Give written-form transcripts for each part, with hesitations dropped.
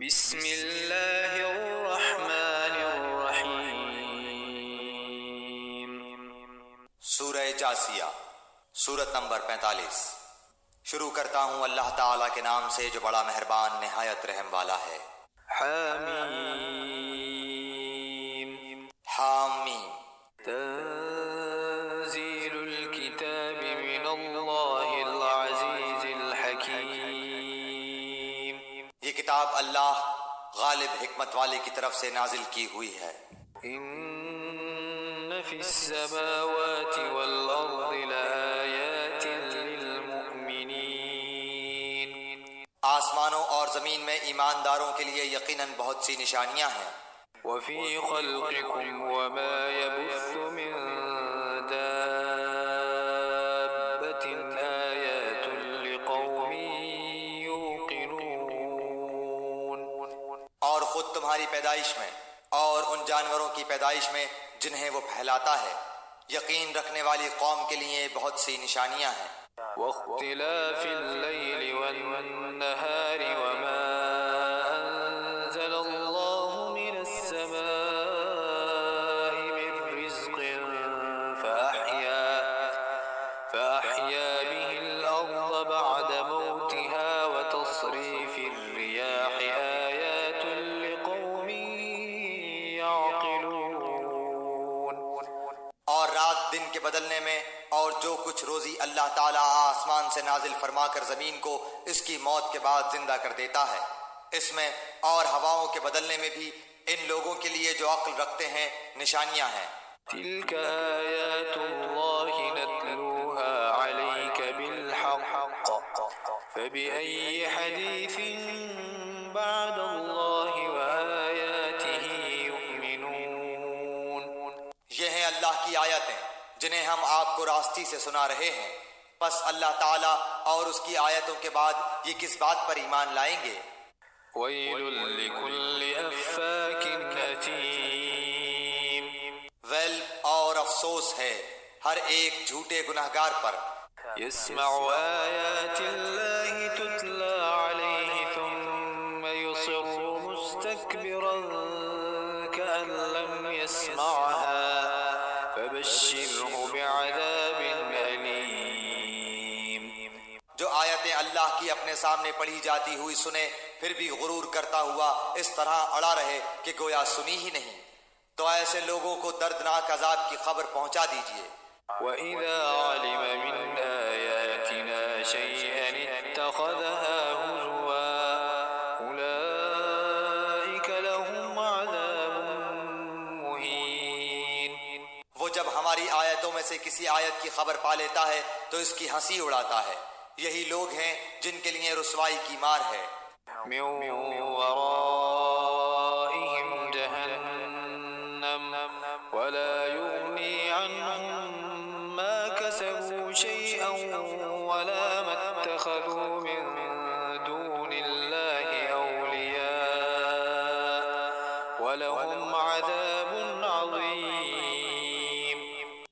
بسم اللہ الرحمن الرحیم۔ سورہ جاسیہ، سورت نمبر 45۔ شروع کرتا ہوں اللہ تعالیٰ کے نام سے جو بڑا مہربان نہایت رحم والا ہے۔ حامیم۔ حامیم۔ تنزیل الکتاب من اللہ العزیز الحکیم۔ یہ کتاب اللہ غالب حکمت والے کی طرف سے نازل کی ہوئی ہے۔ ان فی السماوات والارض لآیات للمؤمنین۔ آسمانوں اور زمین میں ایمانداروں کے لیے یقیناً بہت سی نشانیاں ہیں۔ وفی خلقکم وما یبث من دابۃ آیات لقوم یوقنون۔ اور خود تمہاری پیدائش میں اور ان جانوروں کی پیدائش میں جنہیں وہ پھیلاتا ہے یقین رکھنے والی قوم کے لیے بہت سی نشانیاں ہیں۔ واختلاف اللیل والنہار وما انزل اللہ من السماء من رزق فأحیا به الأرض بعد موتها وتصریف الریاح آیات لقوم یعقلون۔ اور رات دن کے بدلنے میں اور جو کچھ روزی اللہ تعالیٰ آسمان سے نازل فرما کر زمین کو اس کی موت کے بعد زندہ کر دیتا ہے، اس میں اور ہواؤں کے بدلنے میں بھی ان لوگوں کے لیے جو عقل رکھتے ہیں نشانیاں ہیں۔ تلك آیات اللہ نتلوها علیک بالحق فبأي حدیث بعد اللہ وآیاتہ یؤمنون۔ یہ ہیں اللہ کی آیتیں جنہیں ہم آپ کو راستی سے سنا رہے ہیں، پس اللہ تعالیٰ اور اس کی آیتوں کے بعد یہ کس بات پر ایمان لائیں گے؟ ویل لکل افاک اثیم۔ ویل اور افسوس ہے ہر ایک جھوٹے گناہگار پر۔ يسمع آیات اللہ تتلی علیہ ثم یصر مستکبرا کأن لم يسمعها فبشرہ بعذاب علیم۔ جو آیتیں اللہ کی اپنے سامنے پڑھی جاتی ہوئی سنے پھر بھی غرور کرتا ہوا اس طرح اڑا رہے کہ گویا سنی ہی نہیں، تو ایسے لوگوں کو دردناک عذاب کی خبر پہنچا دیجیے۔ وَإِذَا عَلِمَ مِنْ آيَاتِنَا شَيْئًا اتَّخَذَهَا هُزُوًا أُولَئِكَ لَهُمْ عَذَابٌ مُهِينٌ۔ وہ جب ہماری آیتوں میں سے کسی آیت کی خبر پا لیتا ہے تو اس کی ہنسی اڑاتا ہے، یہی لوگ ہیں جن کے لیے رسوائی کی مار ہے۔ مِنْ وَرَائِهِمْ جَهَنَّمُ وَلَا يُغْنِي عَنْهُمْ مَا كَسَبُوا شَيْئًا وَلَا مَا اتَّخَذُوا مِنْ دُونِ اللَّهِ أَوْلِيَاءَ وَلَهُمْ عَذَابٌ عَظِيمٌ۔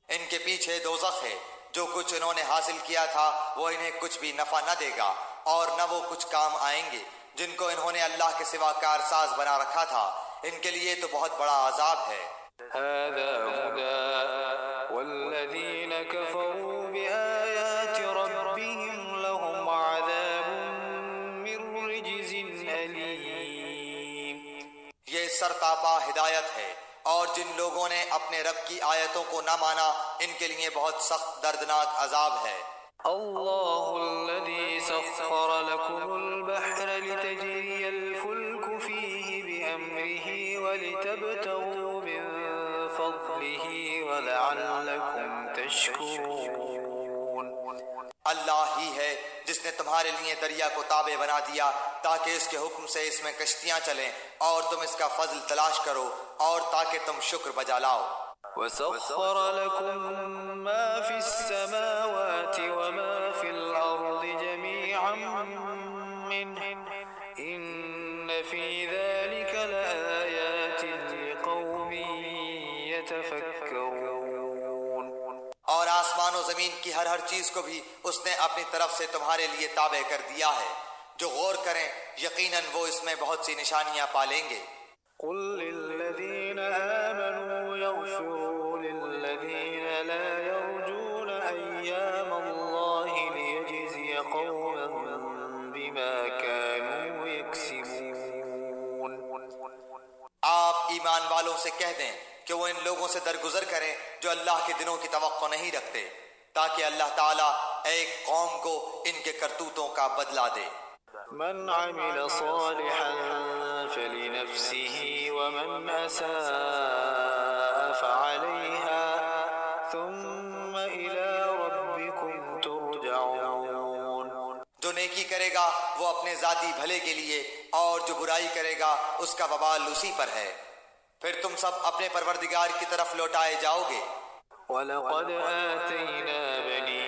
ان کے پیچھے دوزخ ہے، جو کچھ انہوں نے حاصل کیا تھا وہ انہیں کچھ بھی نفع نہ دے گا اور نہ وہ کچھ کام آئیں گے، جن کو انہوں نے اللہ کے سوا کارساز بنا رکھا تھا، ان کے لیے تو بہت بڑا عذاب ہے۔ هذا هدى والذين كفروا بآيات ربهم لهم عذاب من رجز أليم۔ یہ سرتاپا ہدایت ہے، اور جن لوگوں نے اپنے رب کی آیتوں کو نہ مانا ان کے لیے بہت سخت دردناک عذاب ہے۔ اللہ الذي سخر لكم البحر لتجري الفلك فيه بأمره ولتبتغوا من فضله ولعلكم تشكرون۔ اللہ ہی ہے جس نے تمہارے لیے دریا کو تابع بنا دیا تاکہ اس کے حکم سے اس میں کشتیاں چلیں اور تم اس کا فضل تلاش کرو اور تاکہ تم شکر بجا لاؤ۔ وسخر لكم ما في السماوات وما في الأرض جميعا منه إن في ذلك لآيات لقوم يتفكرون۔ اور آسمان و زمین کی ہر چیز کو بھی اس نے اپنی طرف سے تمہارے لیے تابع کر دیا ہے، جو غور کریں یقیناً وہ اس میں بہت سی نشانیاں پالیں گے۔ قل للذين آمنوا يغفروا للذين لا يرجون أيام الله ليجزي قوما بما كانوا يكسبون۔ آپ ایمان والوں سے کہہ دیں کہ وہ ان لوگوں سے درگزر کریں جو اللہ کے دنوں کی توقع نہیں رکھتے، تاکہ اللہ تعالیٰ ایک قوم کو ان کے کرتوتوں کا بدلہ دے۔ من عمل صالحا فلنفسه ومن أساء فعليها ثم إلى ربكم ترجعون۔ جو نیکی کرے گا وہ اپنے ذاتی بھلے کے لیے، اور جو برائی کرے گا اس کا وبال اسی پر ہے، پھر تم سب اپنے پروردگار کی طرف لوٹائے جاؤ گے۔ وَلَقَدْ آتَيْنَا بَنِي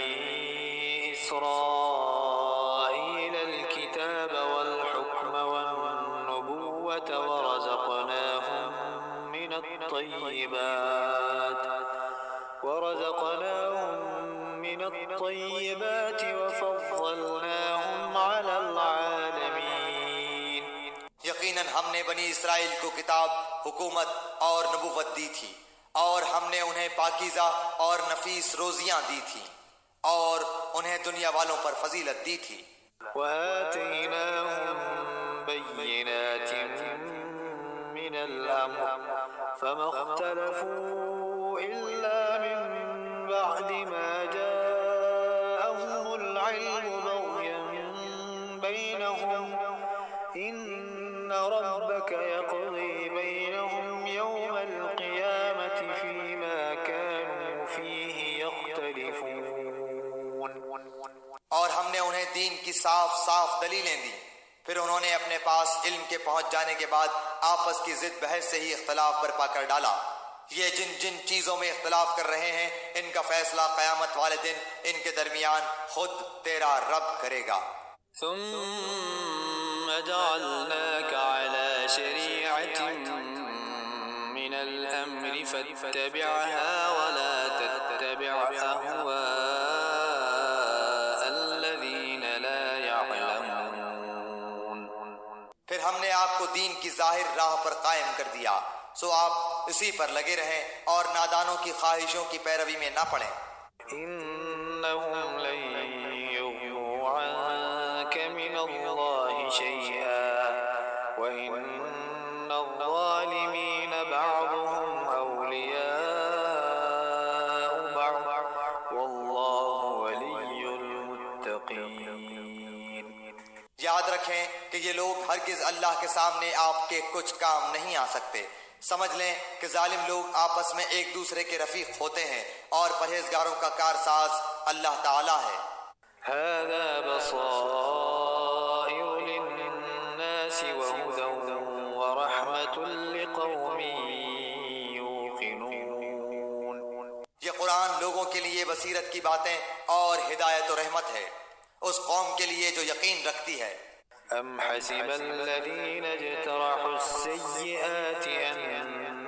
إِسْرَائِيلَ الْكِتَابَ وَالْحُكْمَ وَالنُّبُوَّةَ وَرَزَقْنَاهُم مِّنَ الطَّيِّبَاتِ وَفَضَّلْنَاهُمْ عَلَى الْعَالَمِينَ۔ یقیناً ہم نے بنی اسرائیل کو کتاب، حکومت اور نبوت دی تھی، اور ہم نے انہیں پاکیزہ اور نفیس روزیاں دی تھیں، اور انہیں دنیا والوں پر فضیلت دی تھی۔ وآتيناهم بينات من الأمر فما اختلفوا إلا من بعد ما جاءهم العلم بغيا بينهم إن ربك يقضي بينهم يوم القيامة فيما كانوا فيه يختلفون۔ اور ہم نے انہیں دین کی صاف صاف دلیلیں دی، پھر انہوں نے اپنے پاس علم کے پہنچ جانے کے بعد آپس کی ضد بحث سے ہی اختلاف برپا کر ڈالا۔ یہ جن جن چیزوں میں اختلاف کر رہے ہیں ان کا فیصلہ قیامت والے دن ان کے درمیان خود تیرا رب کرے گا۔ ثم جعلناك على شريعة من الأمر فاتبعها ولا تتبع أهواء الذين لا يعلمون۔ پھر ہم نے آپ کو دین کی ظاہر راہ پر قائم کر دیا، سو آپ اسی پر لگے رہیں اور نادانوں کی خواہشوں کی پیروی میں نہ پڑیں۔ إنهم لن يغنوا عنك من الله شيئا وإن الظالمين بعضهم أولياء بعض والله ولي المتقين۔ یاد رکھیں کہ یہ لوگ ہرگز اللہ کے سامنے آپ کے کچھ کام نہیں آ سکتے۔ سمجھ لیں کہ ظالم لوگ آپس میں ایک دوسرے کے رفیق ہوتے ہیں، اور پرہیزگاروں کا کارساز اللہ تعالیٰ ہے۔ هذا بصائر للناس وهدى ورحمة لقوم يوقنون۔ یہ قرآن لوگوں کے لیے بصیرت کی باتیں اور ہدایت و رحمت ہے اس قوم کے لیے جو یقین رکھتی ہے۔ أم حسب الذين اجترحوا السيئات أن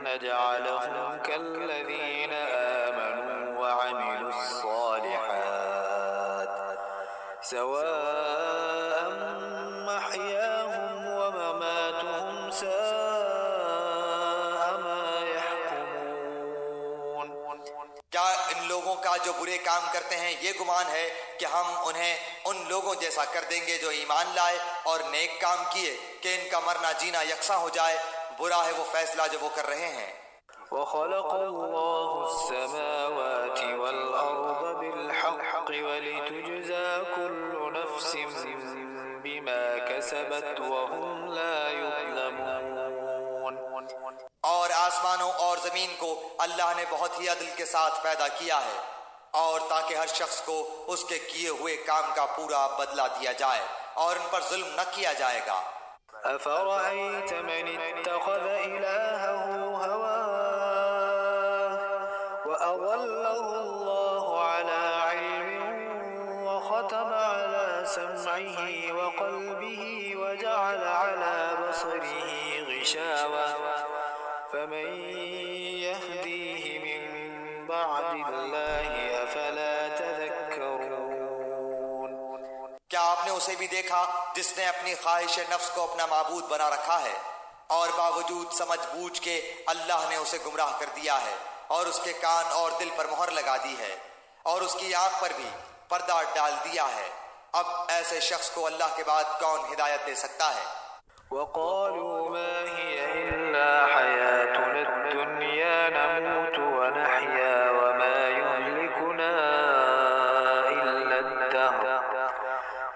نجعلهم كالذين آمنوا وعملوا الصالحات سواء محياهم ومماتهم ساء ما يحكمون۔ کیا ان لوگوں کا جو برے کام کرتے ہیں یہ گمان ہے کہ ہم انہیں ان لوگوں جیسا کر دیں گے جو ایمان لائے اور نیک کام کیے کہ ان کا مرنا جینا یکساں ہو جائے؟ برا ہے وہ فیصلہ جو وہ کر رہے ہیں۔ وخلق الله السماوات والأرض بالحق ولتجزى كل نفس بما كسبت وهم لا يظلمون۔ اور آسمانوں اور زمین کو اللہ نے بہت ہی عدل کے ساتھ پیدا کیا ہے، اور تاکہ ہر شخص کو اس کے کیے ہوئے کام کا پورا بدلہ دیا جائے اور ان پر ظلم نہ کیا جائے گا۔ أفرأيت من اتخذ إلهه هواه وأضله الله على علم وختم على سمعه وقلبه وجعل على بصره غشاوة فمن يهديه من بعد الله أفلا تذكرون۔ کیا آپ نے اسے بھی دیکھا جس نے اپنی خواہش نفس کو اپنا معبود بنا رکھا ہے اور باوجود سمجھ بوجھ کے اللہ نے اسے گمراہ کر دیا ہے اور اس کے کان اور دل پر مہر لگا دی ہے اور اس کی آنکھ پر بھی پردہ ڈال دیا ہے۔ اب ایسے شخص کو اللہ کے بعد کون ہدایت دے سکتا ہے؟ وقالوا ما هي إلا حياتنا الدنيا نموت ونحيا وما يهلكنا إلا الدهر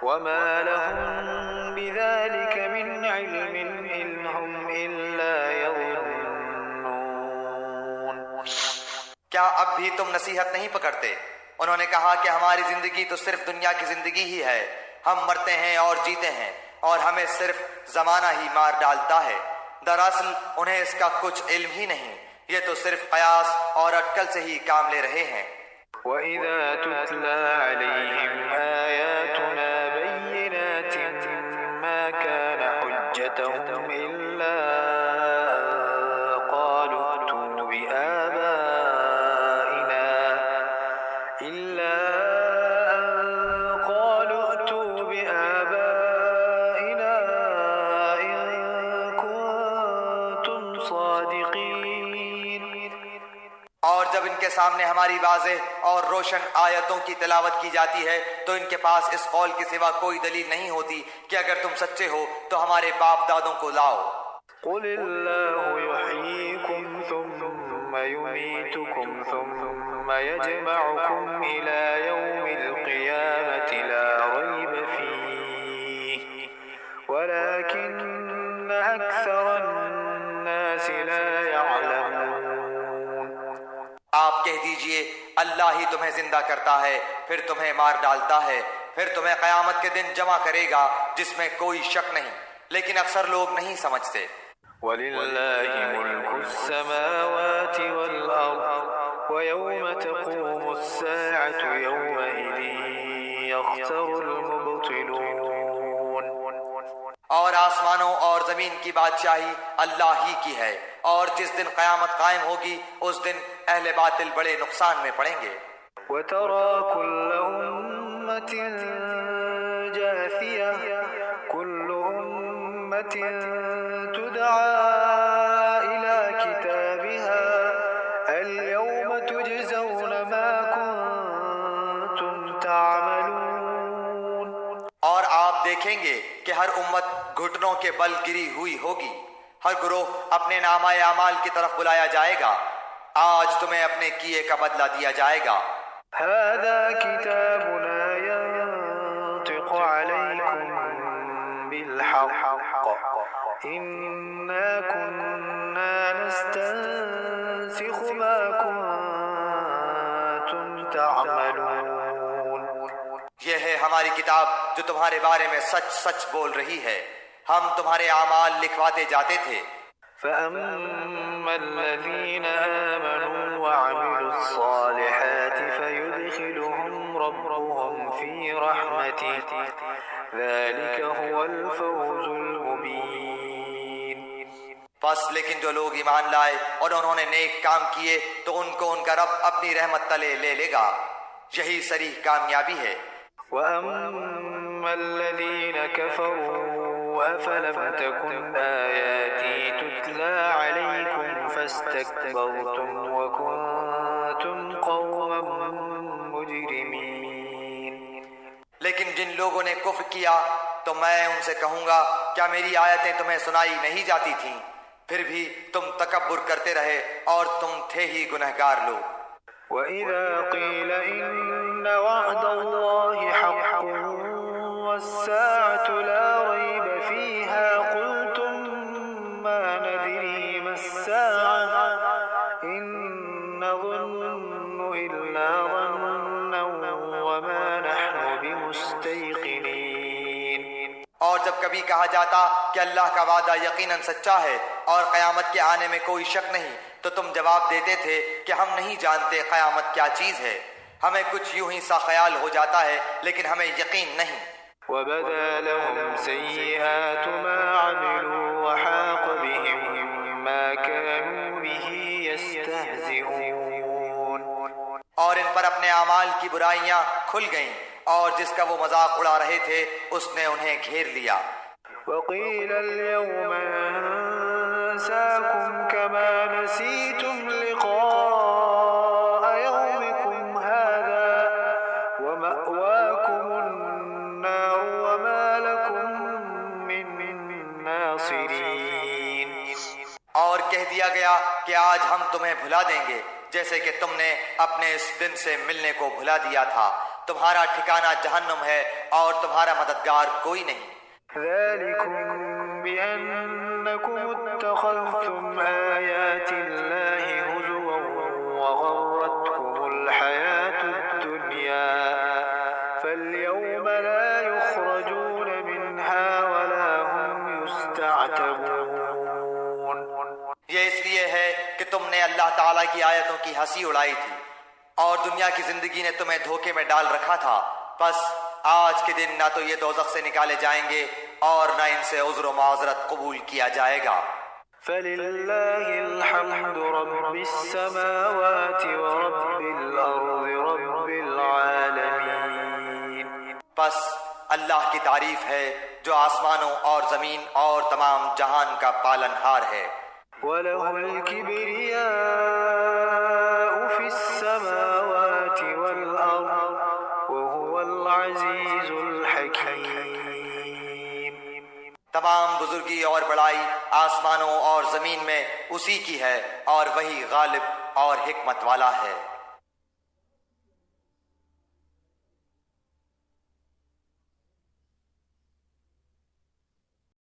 وما لهم بذلك من علم إن هم إلا يظنون۔ کیا اب بھی تم نصیحت نہیں پکڑتے؟ انہوں نے کہا کہ ہماری زندگی تو صرف دنیا کی زندگی ہی ہے، ہم مرتے ہیں اور جیتے ہیں اور ہمیں صرف زمانہ ہی مار ڈالتا ہے۔ دراصل انہیں اس کا کچھ علم ہی نہیں، یہ تو صرف قیاس اور اٹکل سے ہی کام لے رہے ہیں۔ وَإِذَا تُتْلَى عَلَيْهِمْ آيَاتُنَا بَيِّنَاتٍ مَا كَانَ حُجَّتَهُمْ إِلَّا قَالُوا ائْتُوا بِآبَائِنَا إِن كُنتُمْ صَادِقِينَ۔ اور جب ان کے سامنے ہماری واضح اور روشن آیتوں کی تلاوت کی جاتی ہے تو ان کے پاس اس قول کے سوا کوئی دلیل نہیں ہوتی کہ اگر تم سچے ہو تو ہمارے باپ دادوں کو لاؤ۔ قُلِ اللَّهُ يُحْيِيكُمْ ثُمَّ يُمِيتُكُمْ ثُمَّ يَجْمَعُكُمْ إِلَى يَوْمِ الْقِيَامَةِ لَا رَيْبَ فِيهِ وَلَكِنَّ أَكْثَرَ النَّاسِ لَا يَعْلَمُونَ۔ آپ کہہ دیجئے اللہ ہی تمہیں زندہ کرتا ہے پھر تمہیں مار ڈالتا ہے پھر تمہیں قیامت کے دن جمع کرے گا جس میں کوئی شک نہیں، لیکن اکثر لوگ نہیں سمجھتے۔ وَلِلَّهِ مُلْكُ السَّمَاوَاتِ وَالْأَرْضِ وَيَوْمَ تَقُومُ السَّاعَةُ يَوْمَئِذٍ يَخْسَرُ الْمُبْطِلُونَ۔ اور آسمانوں اور زمین کی بادشاہی اللہ ہی کی ہے، اور جس دن قیامت قائم ہوگی اس دن اہل باطل بڑے نقصان میں پڑیں گے۔ وَتَرَى كُلَّ أُمَّةٍ جَاثِيَةً كُلُّ أُمَّةٍ تُدْعَى إِلَى كِتَابِهَا الْيَوْمَ تُجْزَوْنَ مَا كُنتُمْ تَعْمَلُونَ۔ اور آپ دیکھیں گے کہ ہر امت گھٹنوں کے بل گری ہوئی ہوگی، ہر گروہ اپنے نامہ اعمال کی طرف بلایا جائے گا، آج تمہیں اپنے کیے کا بدلہ دیا جائے گا۔ هذا كتابنا ينطق عليكم بالحق إنا كنا نستنسخ ما كنتم تعملون۔ یہ ہے ہماری کتاب جو تمہارے بارے میں سچ سچ بول رہی ہے، ہم تمہارے اعمال لکھواتے جاتے تھے۔ فَأَمَّا الَّذِينَ آمَنُوا وَعَمِلُوا الصَّالِحَاتِ فَيُدْخِلُهُمْ رَبُّهُمْ فِي رَحْمَتِهِ ذَلِكَ هُوَ الْفَوْزُ الْمُبِينُ۔ بس لیکن جو لوگ ایمان لائے اور انہوں نے نیک کام کیے تو ان کو ان کا رب اپنی رحمت تلے لے لے گا، یہی صریح کامیابی ہے۔ وَأَمَّا الَّذِينَ كَفَرُوا أَفَلَمْ تَكُنْ آيَاتِي تُتْلَى عَلَيْكُمْ فَاسْتَكْبَرْتُمْ وَكُنْتُمْ قَوْمًا مُجْرِمِينَ۔ لیکن جن لوگوں نے کفر کیا تو میں ان سے کہوں گا کیا میری آیتیں تمہیں سنائی نہیں جاتی تھیں؟ پھر بھی تم تکبر کرتے رہے اور تم تھے ہی گنہگار لوگ۔ وَإِذَا قِيلَ إِنَّ وَعْدَ اللَّهِ حَقٌّ وَالسَّاعَةُ لَا رَيْبَ فِيهَا قُلْتُم مَّا نَدْرِي مَا السَّاعَةُ إِن نَّظُنُّ إِلَّا ظَنًّا وَمَا نَحْنُ بِمُسْتَيْقِنِينَ۔ اور جب کبھی کہا جاتا کہ اللہ کا وعدہ یقیناً سچا ہے اور قیامت کے آنے میں کوئی شک نہیں تو تم جواب دیتے تھے کہ ہم نہیں جانتے قیامت کیا چیز ہے، ہمیں کچھ یوں ہی سا خیال ہو جاتا ہے لیکن ہمیں یقین نہیں۔ وَبَدَا لَهُمْ سَيِّئَاتُ مَا عَمِلُوا وَحَاقَ بِهِم مَّا كَانُوا بِهِ يَسْتَهْزِئُونَ۔ اور ان پر اپنے اعمال کی برائیاں کھل گئیں اور جس کا وہ مذاق اڑا رہے تھے اس نے انہیں گھیر لیا۔ وقيل اليوم ننساكم كما نسيتم لقاء يومكم هذا ومأواكم النار وما لكم من ناصرين۔ اور کہہ دیا گیا کہ آج ہم تمہیں بھلا دیں گے جیسے کہ تم نے اپنے اس دن سے ملنے کو بھلا دیا تھا، تمہارا ٹھکانہ جہنم ہے اور تمہارا مددگار کوئی نہیں۔ ذلكم بأنكم اتخذتم آيات الله هزوا وغرتكم الحياة الدنيا فاليوم لا يخرجون منها ولا هم يستعتبون۔ یہ اس لیے ہے کہ تم نے اللہ تعالیٰ کی آیتوں کی ہنسی اڑائی تھی اور دنیا کی زندگی نے تمہیں دھوکے میں ڈال رکھا تھا، بس آج کے دن نہ تو یہ دوزخ سے نکالے جائیں گے اور نہ ان سے عذر و معذرت قبول کیا جائے گا۔ فللہ الحمد رب السماوات ورب الارض رب العالمین۔ بس اللہ کی تعریف ہے جو آسمانوں اور زمین اور تمام جہان کا پالن ہار ہے۔ وَلَهُ الْكِبْرِيَاءُ فِي السَّمَاوَاتِ وَالْأَرْضِ وَهُوَ الْعَزِيزُ الْحَكِيمُ۔ تمام بزرگی اور بڑائی آسمانوں اور زمین میں اسی کی ہے اور وہی غالب اور حکمت والا ہے۔